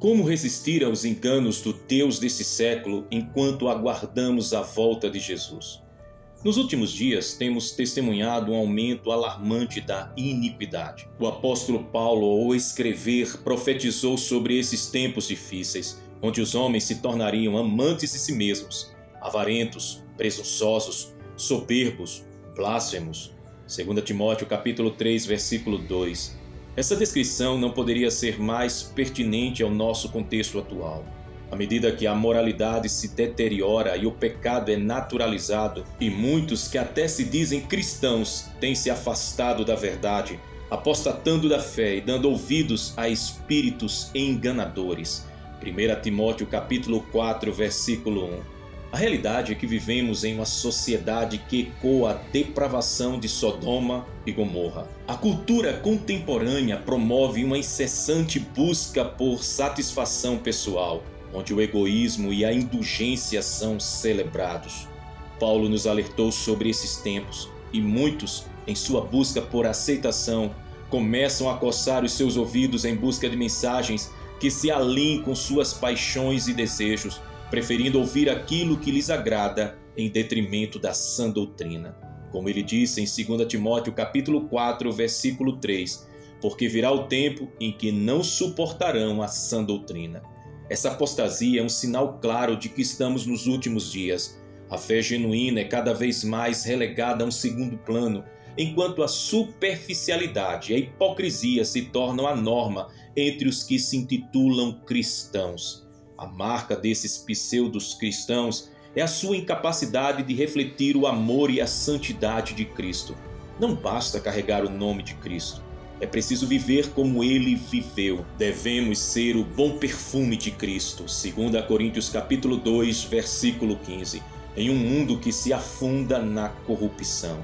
Como resistir aos enganos do Deus desse século enquanto aguardamos a volta de Jesus? Nos últimos dias, temos testemunhado um aumento alarmante da iniquidade. O apóstolo Paulo, ao escrever, profetizou sobre esses tempos difíceis, onde os homens se tornariam amantes de si mesmos, avarentos, presunçosos, soberbos, blasfemos. 2 Timóteo capítulo 3, versículo 2. Essa descrição não poderia ser mais pertinente ao nosso contexto atual. À medida que a moralidade se deteriora e o pecado é naturalizado, e muitos que até se dizem cristãos têm se afastado da verdade, apostatando da fé e dando ouvidos a espíritos enganadores. 1 Timóteo capítulo 4, versículo 1. A realidade é que vivemos em uma sociedade que ecoa a depravação de Sodoma e Gomorra. A cultura contemporânea promove uma incessante busca por satisfação pessoal, onde o egoísmo e a indulgência são celebrados. Paulo nos alertou sobre esses tempos e muitos, em sua busca por aceitação, começam a coçar os seus ouvidos em busca de mensagens que se alinhem com suas paixões e desejos, preferindo ouvir aquilo que lhes agrada em detrimento da sã doutrina. Como ele disse em 2 Timóteo capítulo 4, versículo 3, porque virá o tempo em que não suportarão a sã doutrina. Essa apostasia é um sinal claro de que estamos nos últimos dias. A fé genuína é cada vez mais relegada a um segundo plano, enquanto a superficialidade e a hipocrisia se tornam a norma entre os que se intitulam cristãos. A marca desses pseudos cristãos é a sua incapacidade de refletir o amor e a santidade de Cristo. Não basta carregar o nome de Cristo. É preciso viver como ele viveu. Devemos ser o bom perfume de Cristo. 2 Coríntios capítulo 2, versículo 15. Em um mundo que se afunda na corrupção.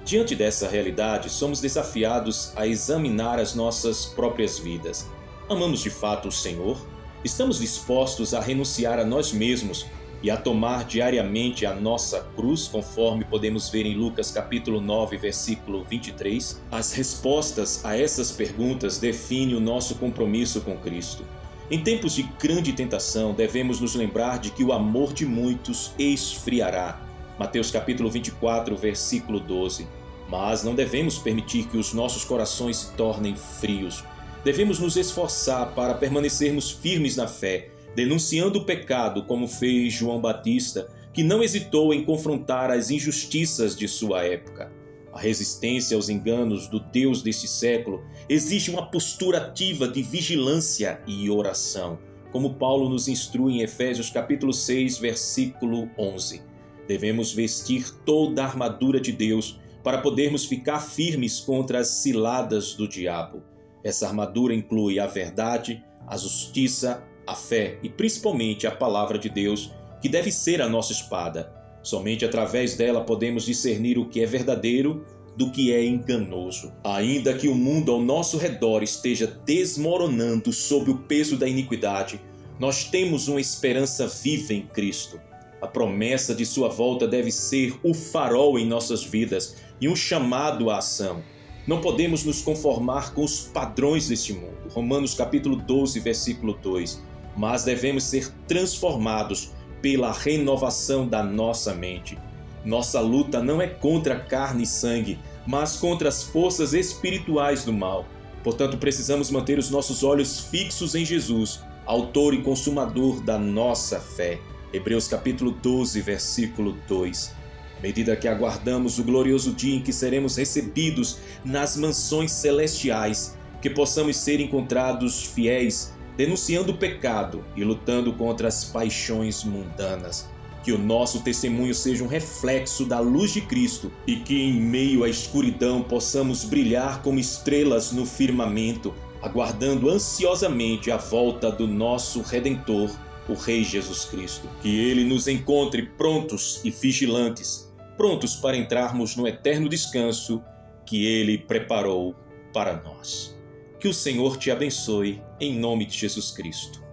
Diante dessa realidade, somos desafiados a examinar as nossas próprias vidas. Amamos de fato o Senhor? Estamos dispostos a renunciar a nós mesmos e a tomar diariamente a nossa cruz, conforme podemos ver em Lucas capítulo 9, versículo 23? As respostas a essas perguntas definem o nosso compromisso com Cristo. Em tempos de grande tentação, devemos nos lembrar de que o amor de muitos esfriará. Mateus capítulo 24, versículo 12. Mas não devemos permitir que os nossos corações se tornem frios. Devemos nos esforçar para permanecermos firmes na fé, denunciando o pecado como fez João Batista, que não hesitou em confrontar as injustiças de sua época. A resistência aos enganos do Deus deste século exige uma postura ativa de vigilância e oração, como Paulo nos instrui em Efésios capítulo 6, versículo 11. Devemos vestir toda a armadura de Deus para podermos ficar firmes contra as ciladas do diabo. Essa armadura inclui a verdade, a justiça, a fé e principalmente a palavra de Deus, que deve ser a nossa espada. Somente através dela podemos discernir o que é verdadeiro do que é enganoso. Ainda que o mundo ao nosso redor esteja desmoronando sob o peso da iniquidade, nós temos uma esperança viva em Cristo. A promessa de sua volta deve ser o farol em nossas vidas e um chamado à ação. Não podemos nos conformar com os padrões deste mundo. Romanos capítulo 12, versículo 2. Mas devemos ser transformados pela renovação da nossa mente. Nossa luta não é contra carne e sangue, mas contra as forças espirituais do mal. Portanto, precisamos manter os nossos olhos fixos em Jesus, autor e consumador da nossa fé. Hebreus capítulo 12, versículo 2. À medida que aguardamos o glorioso dia em que seremos recebidos nas mansões celestiais, que possamos ser encontrados fiéis, denunciando o pecado e lutando contra as paixões mundanas. Que o nosso testemunho seja um reflexo da luz de Cristo e que em meio à escuridão possamos brilhar como estrelas no firmamento, aguardando ansiosamente a volta do nosso Redentor, o Rei Jesus Cristo. Que Ele nos encontre prontos e vigilantes, prontos para entrarmos no eterno descanso que Ele preparou para nós. Que o Senhor te abençoe, em nome de Jesus Cristo.